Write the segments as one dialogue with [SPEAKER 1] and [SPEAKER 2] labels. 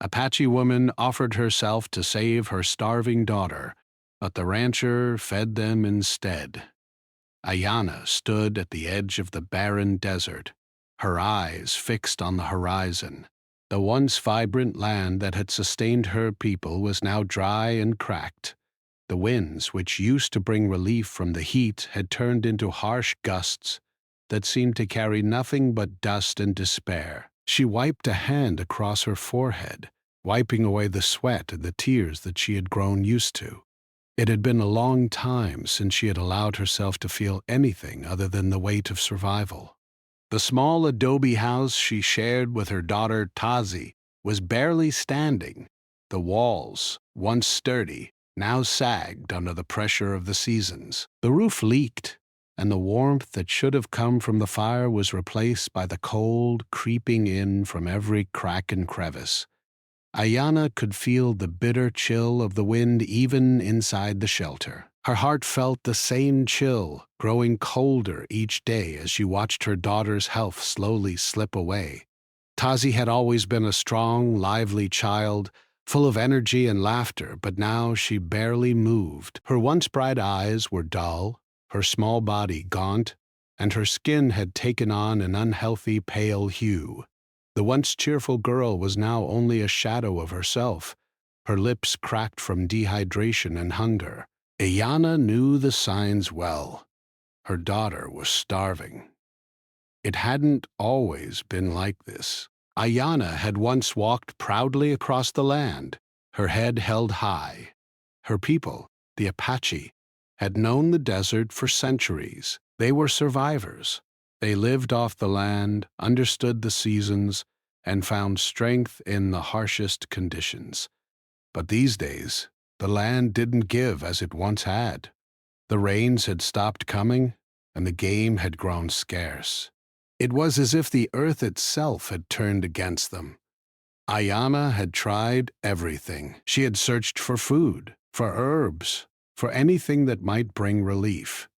[SPEAKER 1] Apache woman offered herself to save her starving daughter, but the rancher fed them instead. Ayana stood at the edge of the barren desert, her eyes fixed on the horizon. The once vibrant land that had sustained her people was now dry and cracked. The winds, which used to bring relief from the heat, had turned into harsh gusts that seemed to carry nothing but dust and despair. She wiped a hand across her forehead, wiping away the sweat and the tears that she had grown used to. It had been a long time since she had allowed herself to feel anything other than the weight of survival. The small adobe house she shared with her daughter Tazi was barely standing. The walls, once sturdy, now sagged under the pressure of the seasons. The roof leaked, and the warmth that should have come from the fire was replaced by the cold creeping in from every crack and crevice. Ayana could feel the bitter chill of the wind even inside the shelter. Her heart felt the same chill, growing colder each day as she watched her daughter's health slowly slip away. Tazi had always been a strong, lively child, full of energy and laughter, but now she barely moved. Her once bright eyes were dull, her small body gaunt, and her skin had taken on an unhealthy pale hue. The once cheerful girl was now only a shadow of herself, her lips cracked from dehydration and hunger. Ayana knew the signs well. Her daughter was starving. It hadn't always been like this. Ayana had once walked proudly across the land, her head held high. Her people, the Apache, had known the desert for centuries. They were survivors. They lived off the land, understood the seasons, and found strength in the harshest conditions. But these days, the land didn't give as it once had. The rains had stopped coming, and the game had grown scarce. It was as if the earth itself had turned against them. Ayana had tried everything. She had searched for food, for herbs, for anything that might bring relief.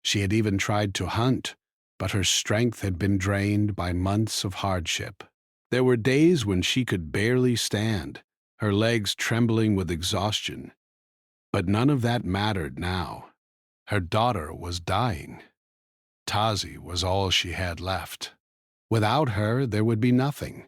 [SPEAKER 1] She had even tried to hunt, but her strength had been drained by months of hardship. There were days when she could barely stand, her legs trembling with exhaustion. But none of that mattered now. Her daughter was dying. Tazi was all she had left. Without her, there would be nothing.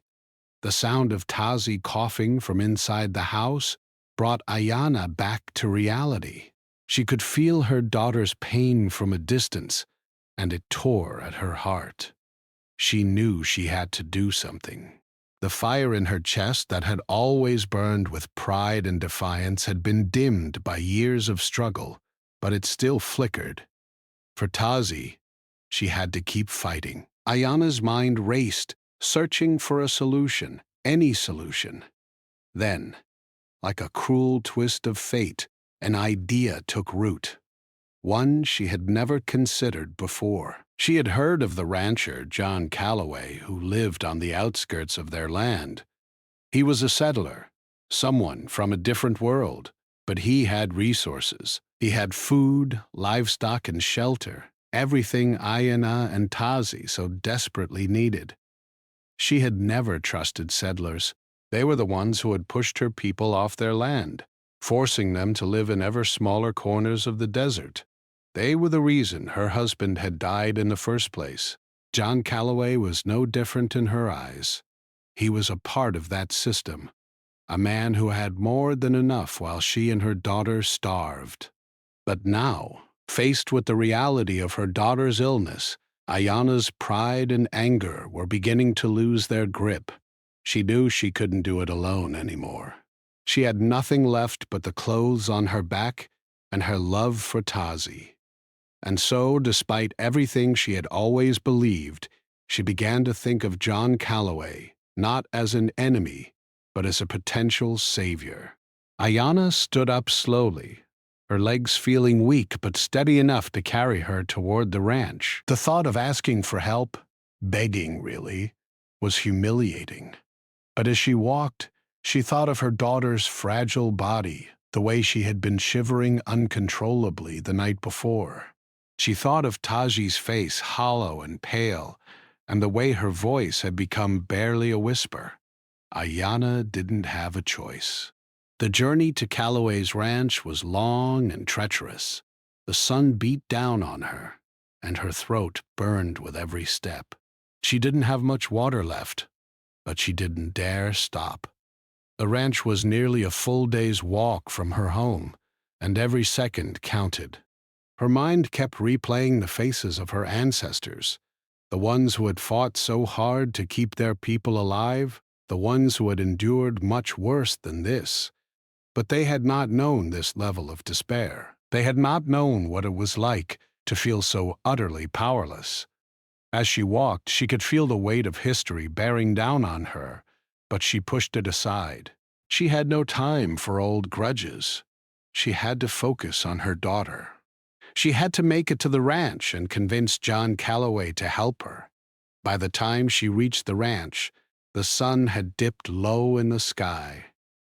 [SPEAKER 1] The sound of Tazi coughing from inside the house brought Ayana back to reality. She could feel her daughter's pain from a distance, and it tore at her heart. She knew she had to do something. The fire in her chest that had always burned with pride and defiance had been dimmed by years of struggle, but it still flickered. For Tazi, she had to keep fighting. Ayana's mind raced, searching for a solution, any solution. Then, like a cruel twist of fate, an idea took root. One she had never considered before. She had heard of the rancher, John Calloway, who lived on the outskirts of their land. He was a settler, someone from a different world, but he had resources. He had food, livestock, and shelter, everything Ayana and Tazi so desperately needed. She had never trusted settlers. They were the ones who had pushed her people off their land, forcing them to live in ever smaller corners of the desert. They were the reason her husband had died in the first place. John Calloway was no different in her eyes. He was a part of that system, a man who had more than enough while she and her daughter starved. But now, faced with the reality of her daughter's illness, Ayana's pride and anger were beginning to lose their grip. She knew she couldn't do it alone anymore. She had nothing left but the clothes on her back and her love for Tazi. And so, despite everything she had always believed, she began to think of John Calloway, not as an enemy, but as a potential savior. Ayana stood up slowly, her legs feeling weak but steady enough to carry her toward the ranch. The thought of asking for help, begging really, was humiliating. But as she walked, she thought of her daughter's fragile body, the way she had been shivering uncontrollably the night before. She thought of Taji's face, hollow and pale, and the way her voice had become barely a whisper. Ayana didn't have a choice. The journey to Calloway's ranch was long and treacherous. The sun beat down on her, and her throat burned with every step. She didn't have much water left, but she didn't dare stop. The ranch was nearly a full day's walk from her home, and every second counted. Her mind kept replaying the faces of her ancestors, the ones who had fought so hard to keep their people alive, the ones who had endured much worse than this. But they had not known this level of despair. They had not known what it was like to feel so utterly powerless. As she walked, she could feel the weight of history bearing down on her, but she pushed it aside. She had no time for old grudges. She had to focus on her daughter. She had to make it to the ranch and convince John Calloway to help her. By the time she reached the ranch, the sun had dipped low in the sky,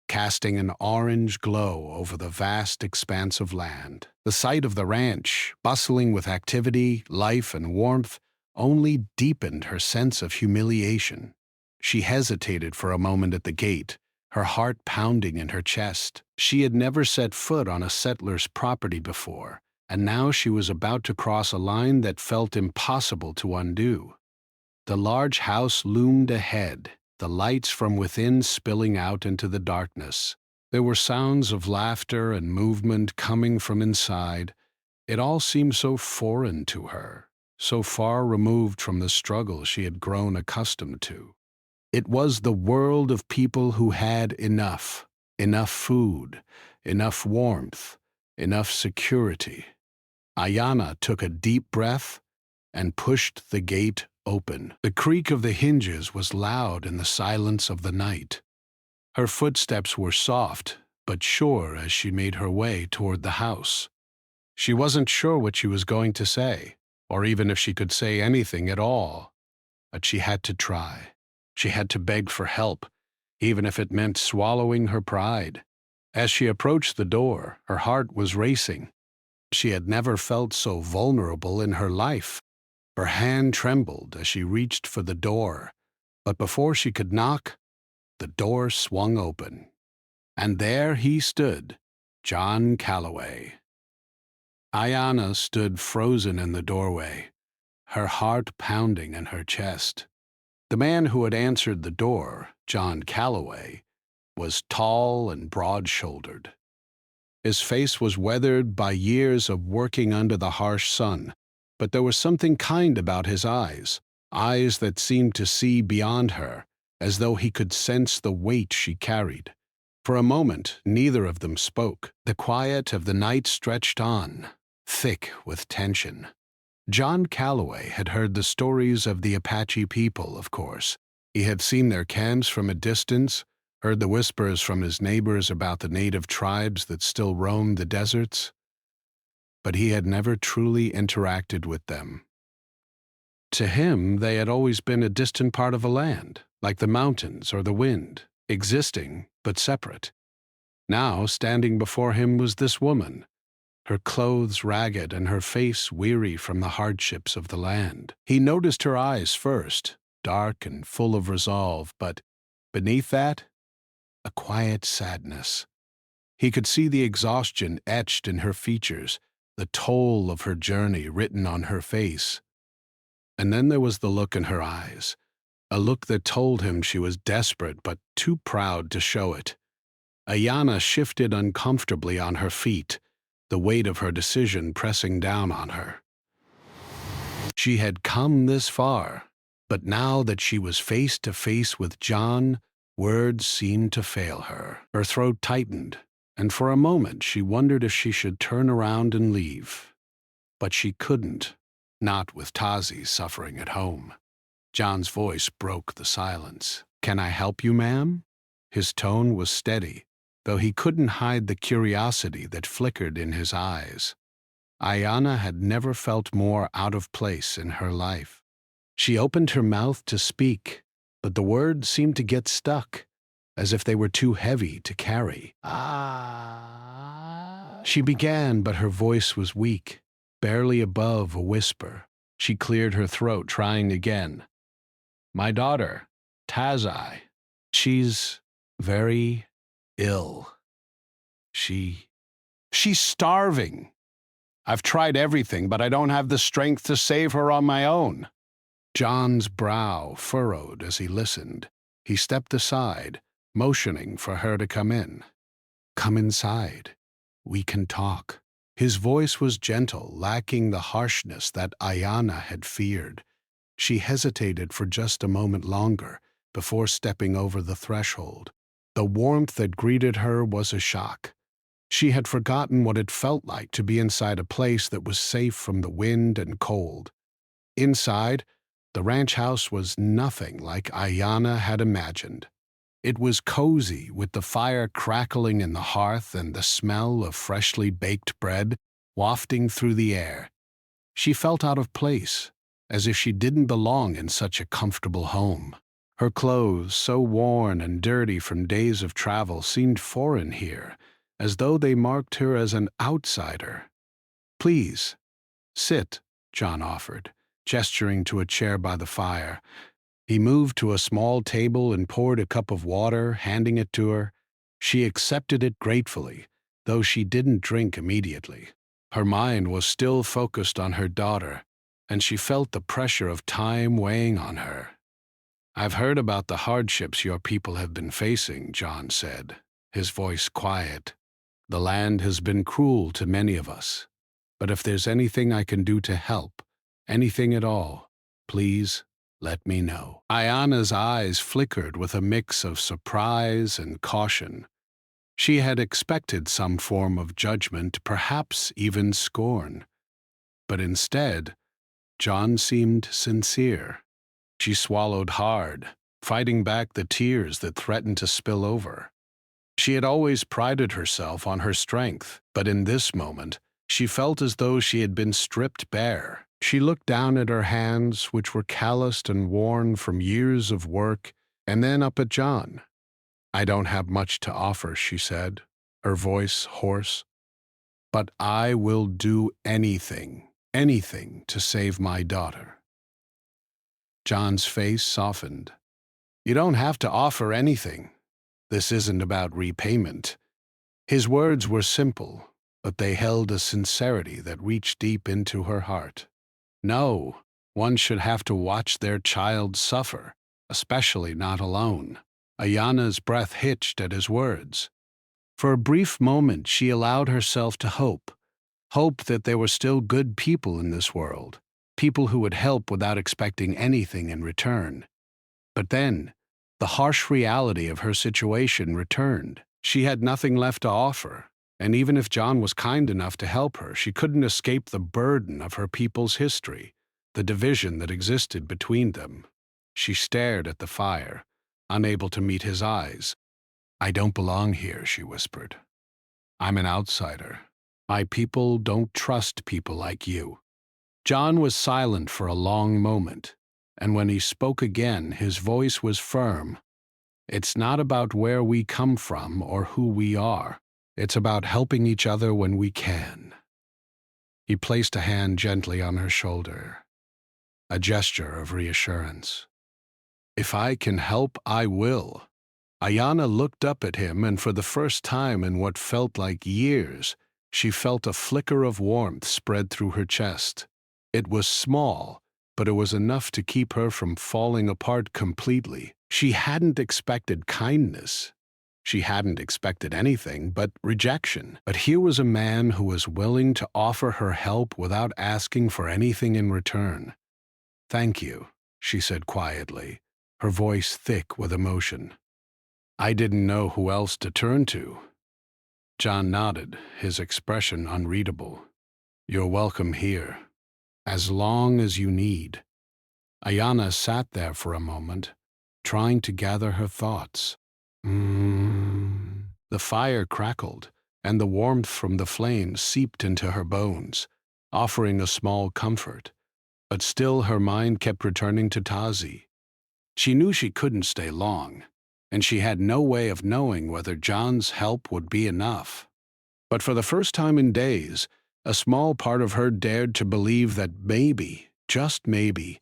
[SPEAKER 1] casting an orange glow over the vast expanse of land. The sight of the ranch, bustling with activity, life, and warmth, only deepened her sense of humiliation. She hesitated for a moment at the gate, her heart pounding in her chest. She had never set foot on a settler's property before, and now she was about to cross a line that felt impossible to undo. The large house loomed ahead, the lights from within spilling out into the darkness. There were sounds of laughter and movement coming from inside. It all seemed so foreign to her, so far removed from the struggle she had grown accustomed to. It was the world of people who had enough food, enough warmth, enough security. Ayana took a deep breath and pushed the gate open. The creak of the hinges was loud in the silence of the night. Her footsteps were soft but sure as she made her way toward the house. She wasn't sure what she was going to say, or even if she could say anything at all, but she had to try. She had to beg for help, even if it meant swallowing her pride. As she approached the door, her heart was racing. She had never felt so vulnerable in her life. Her hand trembled as she reached for the door, but before she could knock, the door swung open. And there he stood, John Calloway. Ayana stood frozen in the doorway, her heart pounding in her chest. The man who had answered the door, John Calloway, was tall and broad-shouldered. His face was weathered by years of working under the harsh sun, but there was something kind about his eyes that seemed to see beyond her, as though he could sense the weight she carried. For a moment, neither of them spoke. The quiet of the night stretched on, thick with tension. John Calloway had heard the stories of the Apache people, of course. He had seen their camps from a distance, heard the whispers from his neighbors about the native tribes that still roamed the deserts, but he had never truly interacted with them. To him, they had always been a distant part of a land, like the mountains or the wind, existing but separate. Now, standing before him was this woman, her clothes ragged and her face weary from the hardships of the land. He noticed her eyes first, dark and full of resolve, but beneath that, a quiet sadness. He could see the exhaustion etched in her features, the toll of her journey written on her face. And then there was the look in her eyes, a look that told him she was desperate but too proud to show it. Ayana shifted uncomfortably on her feet, the weight of her decision pressing down on her. She had come this far, but now that she was face to face with John, words seemed to fail her. Her throat tightened, and for a moment she wondered if she should turn around and leave. But she couldn't, not with Tazi suffering at home. John's voice broke the silence. "Can I help you, ma'am?" His tone was steady, though he couldn't hide the curiosity that flickered in his eyes. Ayana had never felt more out of place in her life. She opened her mouth to speak, but the words seemed to get stuck, as if they were too heavy to carry. She began, but her voice was weak, barely above a whisper. She cleared her throat, trying again. "My daughter, Tazi." She's very ill. She... She's starving. I've tried everything, but I don't have the strength to save her on my own." John's brow furrowed as he listened. He stepped aside, motioning for her to come in. "Come inside. We can talk." His voice was gentle, lacking the harshness that Ayanna had feared. She hesitated for just a moment longer before stepping over the threshold. The warmth that greeted her was a shock. She had forgotten what it felt like to be inside a place that was safe from the wind and cold. Inside, the ranch house was nothing like Ayanna had imagined. It was cozy, with the fire crackling in the hearth and the smell of freshly baked bread wafting through the air. She felt out of place, as if she didn't belong in such a comfortable home. Her clothes, so worn and dirty from days of travel, seemed foreign here, as though they marked her as an outsider. "Please, sit," John offered, gesturing to a chair by the fire. He moved to a small table and poured a cup of water, handing it to her. She accepted it gratefully, though she didn't drink immediately. Her mind was still focused on her daughter, and she felt the pressure of time weighing on her. "I've heard about the hardships your people have been facing," John said, his voice quiet. "The land has been cruel to many of us, but if there's anything I can do to help, anything at all, please let me know." Ayanna's eyes flickered with a mix of surprise and caution. She had expected some form of judgment, perhaps even scorn. But instead, John seemed sincere. She swallowed hard, fighting back the tears that threatened to spill over. She had always prided herself on her strength, but in this moment, she felt as though she had been stripped bare. She looked down at her hands, which were calloused and worn from years of work, and then up at John. "I don't have much to offer," she said, her voice hoarse, "but I will do anything, anything to save my daughter." John's face softened. "You don't have to offer anything. This isn't about repayment." His words were simple, but they held a sincerity that reached deep into her heart. No, one should have to watch their child suffer, especially not alone. Ayanna's breath hitched at his words. For a brief moment she allowed herself to hope that there were still good people in this world, people who would help without expecting anything in return. But then, the harsh reality of her situation returned. She had nothing left to offer, and even if John was kind enough to help her, she couldn't escape the burden of her people's history, the division that existed between them. She stared at the fire, unable to meet his eyes. "I don't belong here," she whispered. "I'm an outsider. My people don't trust people like you." John was silent for a long moment, and when he spoke again, his voice was firm. "It's not about where we come from or who we are. It's about helping each other when we can." He placed a hand gently on her shoulder, a gesture of reassurance. "If I can help, I will." Ayanna looked up at him, and for the first time in what felt like years, she felt a flicker of warmth spread through her chest. It was small, but it was enough to keep her from falling apart completely. She hadn't expected kindness. She hadn't expected anything but rejection. But here was a man who was willing to offer her help without asking for anything in return. "Thank you," she said quietly, her voice thick with emotion. "I didn't know who else to turn to." John nodded, his expression unreadable. "You're welcome here, as long as you need." Ayanna sat there for a moment, trying to gather her thoughts. The fire crackled, and the warmth from the flames seeped into her bones, offering a small comfort. But still her mind kept returning to Tazi. She knew she couldn't stay long, and she had no way of knowing whether John's help would be enough. But for the first time in days, a small part of her dared to believe that maybe, just maybe,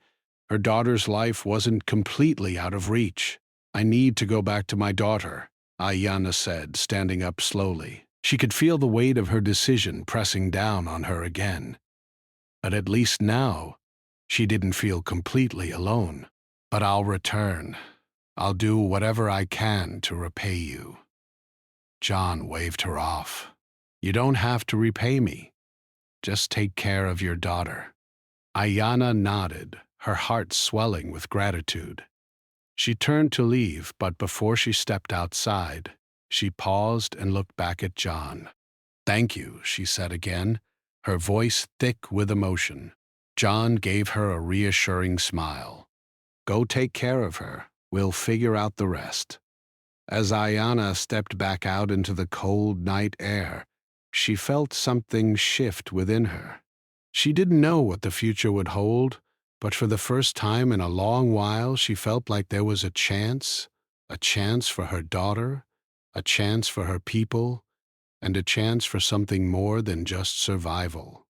[SPEAKER 1] her daughter's life wasn't completely out of reach. I need to go back to my daughter, Ayana said, standing up slowly. She could feel the weight of her decision pressing down on her again. But at least now, she didn't feel completely alone. But I'll return. I'll do whatever I can to repay you. John waved her off. You don't have to repay me. Just take care of your daughter. Ayana nodded, her heart swelling with gratitude. She turned to leave, but before she stepped outside, she paused and looked back at John. Thank you, she said again, her voice thick with emotion. John gave her a reassuring smile. Go take care of her. We'll figure out the rest. As Ayana stepped back out into the cold night air, she felt something shift within her. She didn't know what the future would hold, but for the first time in a long while she felt like there was a chance for her daughter, a chance for her people, and a chance for something more than just survival.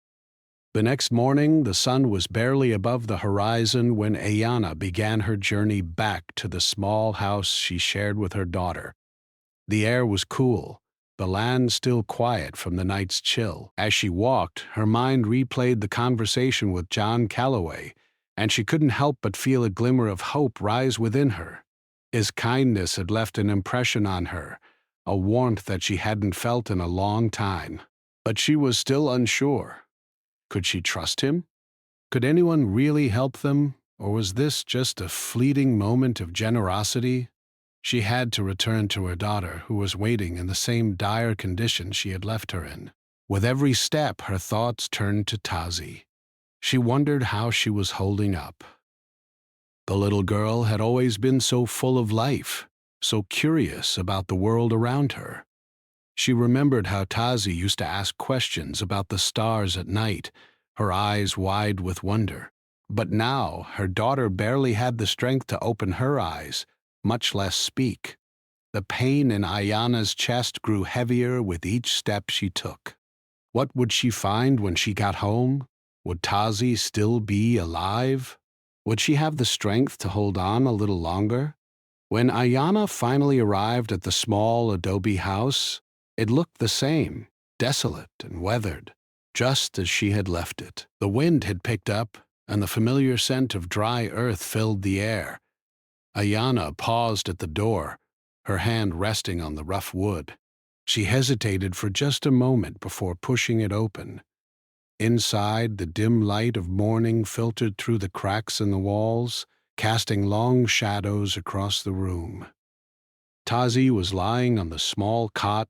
[SPEAKER 1] The next morning, the sun was barely above the horizon when Ayana began her journey back to the small house she shared with her daughter. The air was cool, the land still quiet from the night's chill. As she walked, her mind replayed the conversation with John Calloway, and she couldn't help but feel a glimmer of hope rise within her. His kindness had left an impression on her, a warmth that she hadn't felt in a long time. But she was still unsure. Could she trust him? Could anyone really help them, or was this just a fleeting moment of generosity? She had to return to her daughter, who was waiting in the same dire condition she had left her in. With every step, her thoughts turned to Tazi. She wondered how she was holding up. The little girl had always been so full of life, so curious about the world around her. She remembered how Tazi used to ask questions about the stars at night, her eyes wide with wonder. But now her daughter barely had the strength to open her eyes, much less speak. The pain in Ayana's chest grew heavier with each step she took. What would she find when she got home? Would Tazi still be alive? Would she have the strength to hold on a little longer? When Ayana finally arrived at the small adobe house, it looked the same, desolate and weathered, just as she had left it. The wind had picked up, and the familiar scent of dry earth filled the air. Ayana paused at the door, her hand resting on the rough wood. She hesitated for just a moment before pushing it open. Inside, the dim light of morning filtered through the cracks in the walls, casting long shadows across the room. Tazi was lying on the small cot,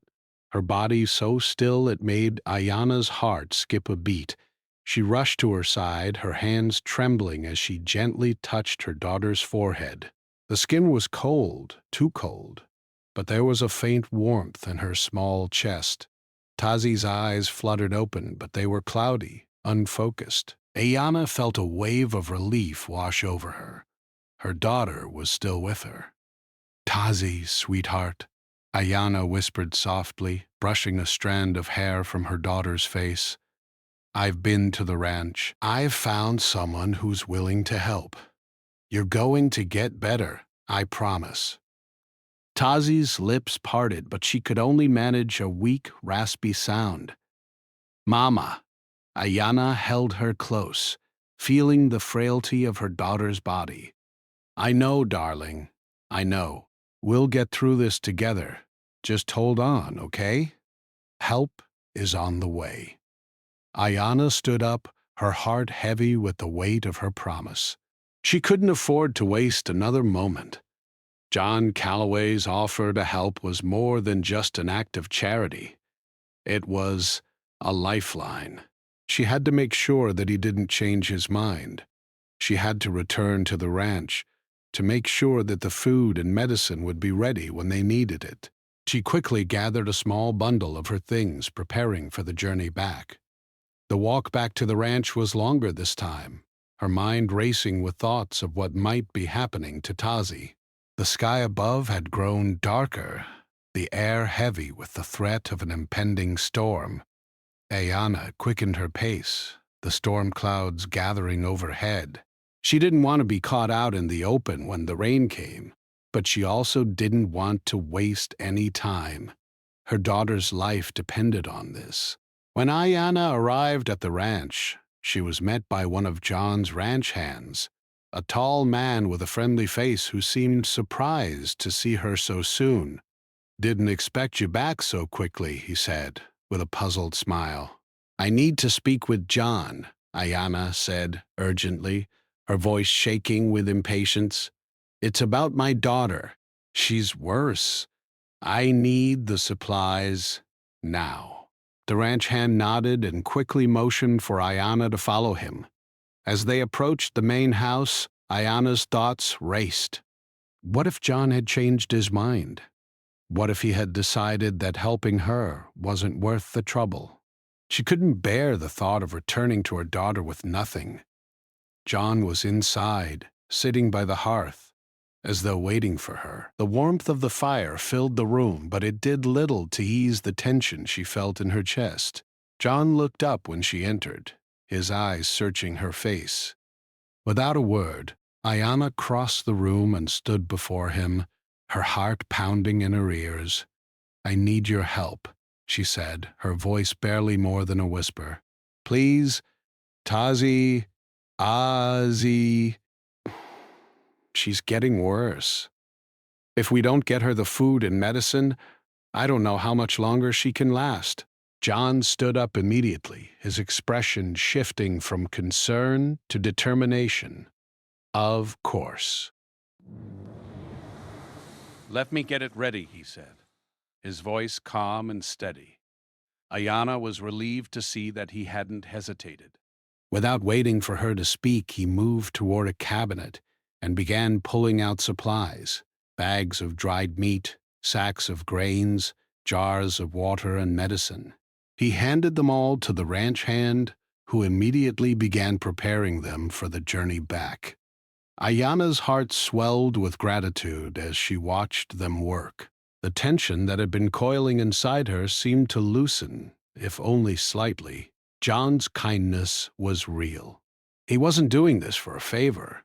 [SPEAKER 1] her body so still it made Ayana's heart skip a beat. She rushed to her side, her hands trembling as she gently touched her daughter's forehead. The skin was cold, too cold, but there was a faint warmth in her small chest. Tazi's eyes fluttered open, but they were cloudy, unfocused. Ayana felt a wave of relief wash over her. Her daughter was still with her. Tazi, sweetheart, Ayana whispered softly, brushing a strand of hair from her daughter's face. I've been to the ranch. I've found someone who's willing to help. You're going to get better, I promise. Tazi's lips parted, but she could only manage a weak, raspy sound. Mama. Ayana held her close, feeling the frailty of her daughter's body. I know, darling. I know. We'll get through this together. Just hold on, okay? Help is on the way. Ayana stood up, her heart heavy with the weight of her promise. She couldn't afford to waste another moment. John Calloway's offer to help was more than just an act of charity. It was a lifeline. She had to make sure that he didn't change his mind. She had to return to the ranch, to make sure that the food and medicine would be ready when they needed it. She quickly gathered a small bundle of her things, preparing for the journey back. The walk back to the ranch was longer this time, her mind racing with thoughts of what might be happening to Tazi. The sky above had grown darker, the air heavy with the threat of an impending storm. Ayana quickened her pace, the storm clouds gathering overhead. She didn't want to be caught out in the open when the rain came. but she also didn't want to waste any time. Her daughter's life depended on this. When Ayana arrived at the ranch, she was met by one of John's ranch hands, a tall man with a friendly face who seemed surprised to see her so soon. "Didn't expect you back so quickly," he said, with a puzzled smile. "I need to speak with John," Ayana said urgently, her voice shaking with impatience. "It's about my daughter. She's worse. I need the supplies now." The ranch hand nodded and quickly motioned for Ayana to follow him. As they approached the main house, Ayana's thoughts raced. What if John had changed his mind? What if he had decided that helping her wasn't worth the trouble? She couldn't bear the thought of returning to her daughter with nothing. John was inside, sitting by the hearth, as though waiting for her. The warmth of the fire filled the room, but it did little to ease the tension she felt in her chest. John looked up when she entered, his eyes searching her face. Without a word, Ayana crossed the room and stood before him, her heart pounding in her ears. "I need your help," she said, her voice barely more than a whisper. "Please, Tazi, Azi. She's getting worse. If we don't get her the food and medicine, I don't know how much longer she can last." John stood up immediately, his expression shifting from concern to determination. "Of course." "Let me get it ready," he said, his voice calm and steady. Ayana was relieved to see that he hadn't hesitated. Without waiting for her to speak, he moved toward a cabinet and began pulling out supplies: bags of dried meat, sacks of grains, jars of water and medicine. He handed them all to the ranch hand, who immediately began preparing them for the journey back. Ayana's heart swelled with gratitude as she watched them work. The tension that had been coiling inside her seemed to loosen, if only slightly. John's kindness was real. He wasn't doing this for a favor.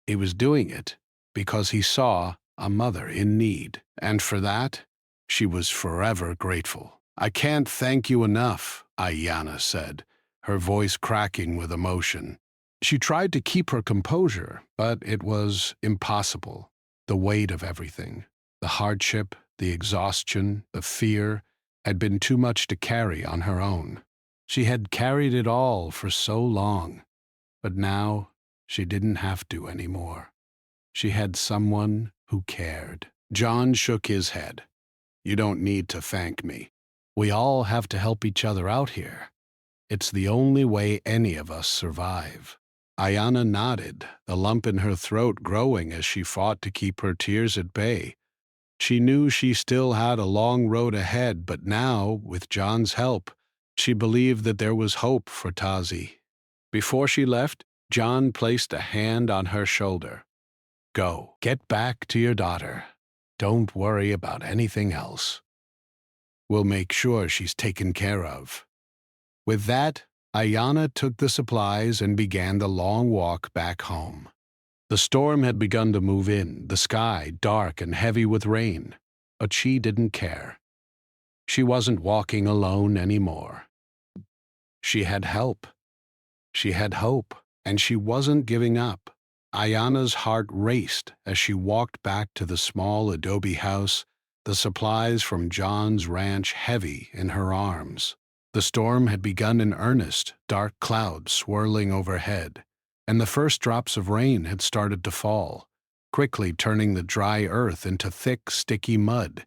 [SPEAKER 1] He was doing it because he saw a mother in need, and for that, she was forever grateful. "I can't thank you enough," Ayana said, her voice cracking with emotion. She tried to keep her composure, but it was impossible. The weight of everything, the hardship, the exhaustion, the fear, had been too much to carry on her own. She had carried it all for so long, but now she didn't have to anymore. She had someone who cared. John shook his head. "You don't need to thank me. We all have to help each other out here. It's the only way any of us survive." Ayana nodded, the lump in her throat growing as she fought to keep her tears at bay. She knew she still had a long road ahead, but now, with John's help, she believed that there was hope for Tazi. Before she left, John placed a hand on her shoulder. "Go, get back to your daughter. Don't worry about anything else. We'll make sure she's taken care of." With that, Ayana took the supplies and began the long walk back home. The storm had begun to move in, the sky dark and heavy with rain, but she didn't care. She wasn't walking alone anymore. She had help. She had hope, and she wasn't giving up. Ayana's heart raced as she walked back to the small adobe house, the supplies from John's ranch heavy in her arms. The storm had begun in earnest, dark clouds swirling overhead, and the first drops of rain had started to fall, quickly turning the dry earth into thick, sticky mud.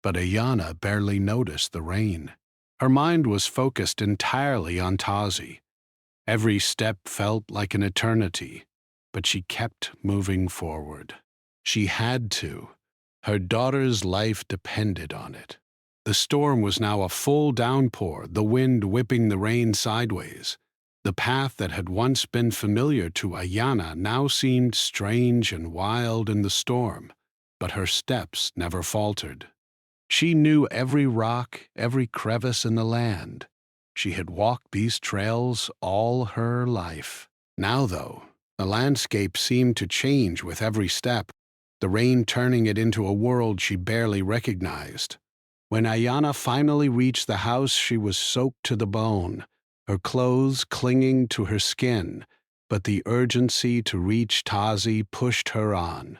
[SPEAKER 1] But Ayana barely noticed the rain. Her mind was focused entirely on Tazi. Every step felt like an eternity, but she kept moving forward. She had to. Her daughter's life depended on it. The storm was now a full downpour, the wind whipping the rain sideways. The path that had once been familiar to Ayana now seemed strange and wild in the storm, but her steps never faltered. She knew every rock, every crevice in the land. She had walked these trails all her life. Now, though, the landscape seemed to change with every step. the rain turning it into a world she barely recognized. When Ayana finally reached the house, she was soaked to the bone, her clothes clinging to her skin, but the urgency to reach Tazi pushed her on.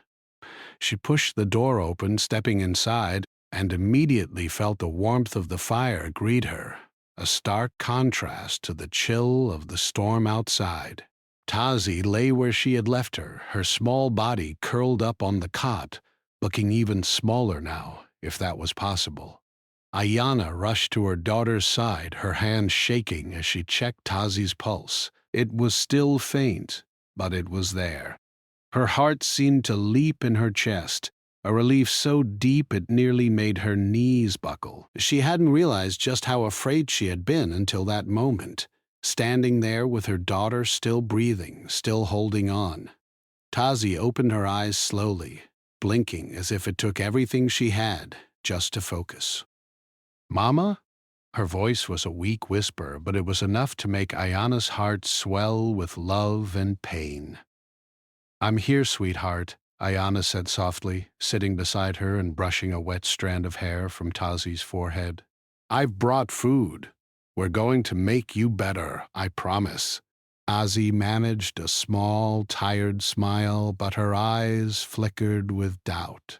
[SPEAKER 1] She pushed the door open, stepping inside, and immediately felt the warmth of the fire greet her, a stark contrast to the chill of the storm outside. Tazi lay where she had left her, her small body curled up on the cot, looking even smaller now, if that was possible. Ayana rushed to her daughter's side, her hands shaking as she checked Tazi's pulse. It was still faint, but it was there. Her heart seemed to leap in her chest, a relief so deep it nearly made her knees buckle. She hadn't realized just how afraid she had been until that moment, standing there with her daughter still breathing, still holding on. Tazi opened her eyes slowly, blinking as if it took everything she had just to focus. "Mama?" Her voice was a weak whisper, but it was enough to make Ayana's heart swell with love and pain. "I'm here, sweetheart," Ayana said softly, sitting beside her and brushing a wet strand of hair from Tazi's forehead. "I've brought food. We're going to make you better, I promise." Tazi managed a small, tired smile, but her eyes flickered with doubt.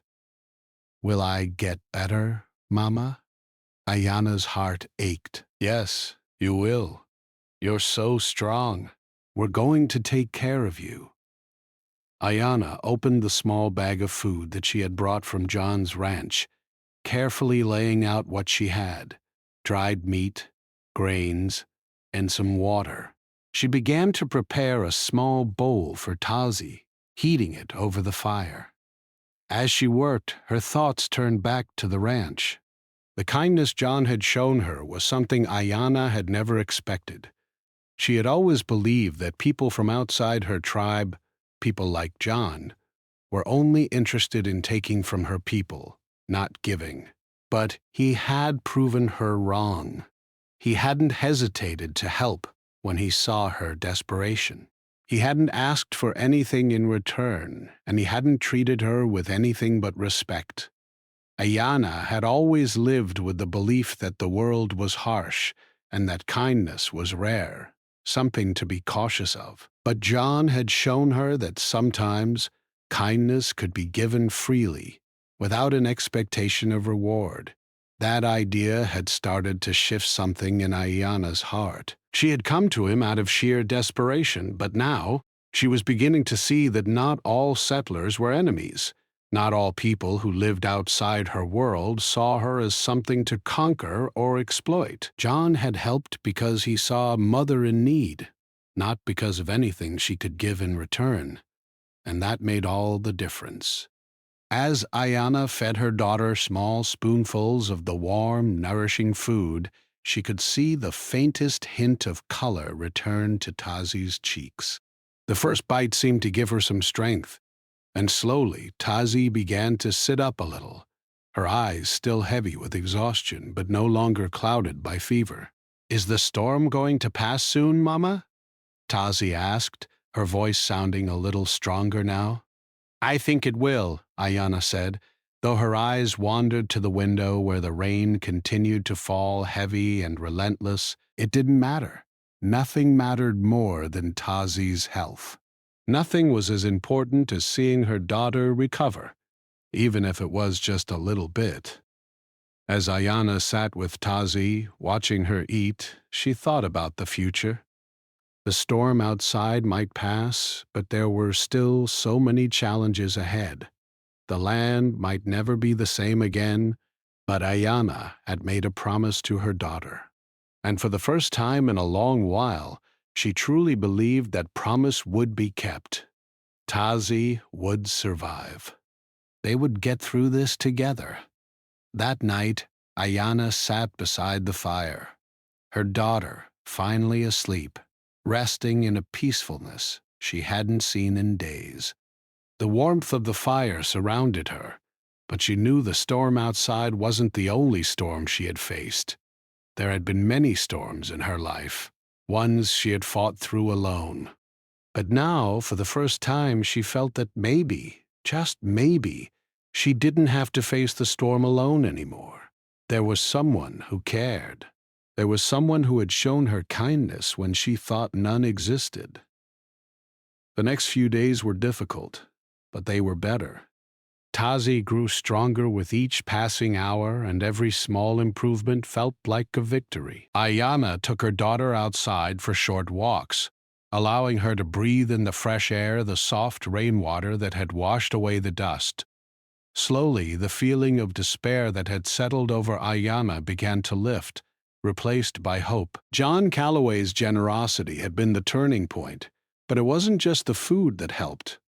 [SPEAKER 1] "Will I get better, Mama?" Ayana's heart ached. "Yes, you will. You're so strong. We're going to take care of you." Ayana opened the small bag of food that she had brought from John's ranch, carefully laying out what she had: dried meat, grains, and some water. She began to prepare a small bowl for Tazi, heating it over the fire. As she worked, her thoughts turned back to the ranch. The kindness John had shown her was something Ayana had never expected. She had always believed that people from outside her tribe, people like John, were only interested in taking from her people, not giving. But he had proven her wrong. He hadn't hesitated to help when he saw her desperation. He hadn't asked for anything in return, and he hadn't treated her with anything but respect. Ayana had always lived with the belief that the world was harsh and that kindness was rare, something to be cautious of. But John had shown her that sometimes kindness could be given freely, without an expectation of reward. That idea had started to shift something in Ayana's heart. She had come to him out of sheer desperation, but now she was beginning to see that not all settlers were enemies. Not all people who lived outside her world saw her as something to conquer or exploit. John had helped because he saw a mother in need, not because of anything she could give in return. And that made all the difference. As Ayana fed her daughter small spoonfuls of the warm, nourishing food, she could see the faintest hint of color return to Tazi's cheeks. The first bite seemed to give her some strength, and slowly Tazi began to sit up a little, her eyes still heavy with exhaustion but no longer clouded by fever. "Is the storm going to pass soon, Mama?" Tazi asked, her voice sounding a little stronger now. "I think it will," Ayana said, though her eyes wandered to the window where the rain continued to fall heavy and relentless. It didn't matter. Nothing mattered more than Tazi's health. Nothing was as important as seeing her daughter recover, even if it was just a little bit. As Ayana sat with Tazi, watching her eat, she thought about the future. The storm outside might pass, but there were still so many challenges ahead. The land might never be the same again, but Ayana had made a promise to her daughter. And for the first time in a long while, she truly believed that promise would be kept. Tazi would survive. They would get through this together. That night, Ayana sat beside the fire, her daughter finally asleep, resting in a peacefulness she hadn't seen in days. The warmth of the fire surrounded her, but she knew the storm outside wasn't the only storm she had faced. There had been many storms in her life, ones she had fought through alone. But now, for the first time, she felt that maybe, just maybe, she didn't have to face the storm alone anymore. There was someone who cared. There was someone who had shown her kindness when she thought none existed. The next few days were difficult, but they were better. Tazi grew stronger with each passing hour, and every small improvement felt like a victory. Ayana took her daughter outside for short walks, allowing her to breathe in the fresh air, the soft rainwater that had washed away the dust. Slowly, the feeling of despair that had settled over Ayana began to lift, replaced by hope. John Calloway's generosity had been the turning point, but it wasn't just the food that helped.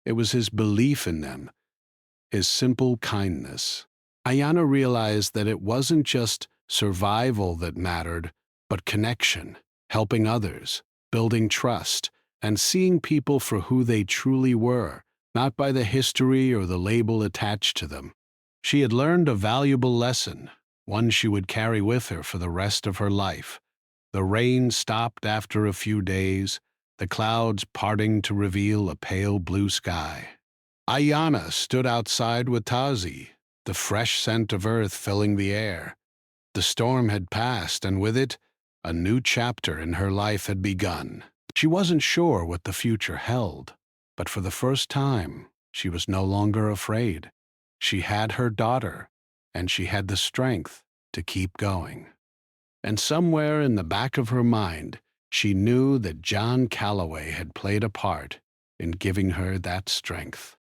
[SPEAKER 1] It was his belief in them, his simple kindness. Ayana realized that it wasn't just survival that mattered, but connection, helping others, building trust, and seeing people for who they truly were, not by the history or the label attached to them. She had learned a valuable lesson, one she would carry with her for the rest of her life. The rain stopped after a few days, the clouds parting to reveal a pale blue sky. Ayana stood outside with Tazi, the fresh scent of earth filling the air. The storm had passed, and with it, a new chapter in her life had begun. She wasn't sure what the future held, but for the first time, she was no longer afraid. She had her daughter, and she had the strength to keep going. And somewhere in the back of her mind, she knew that John Calloway had played a part in giving her that strength.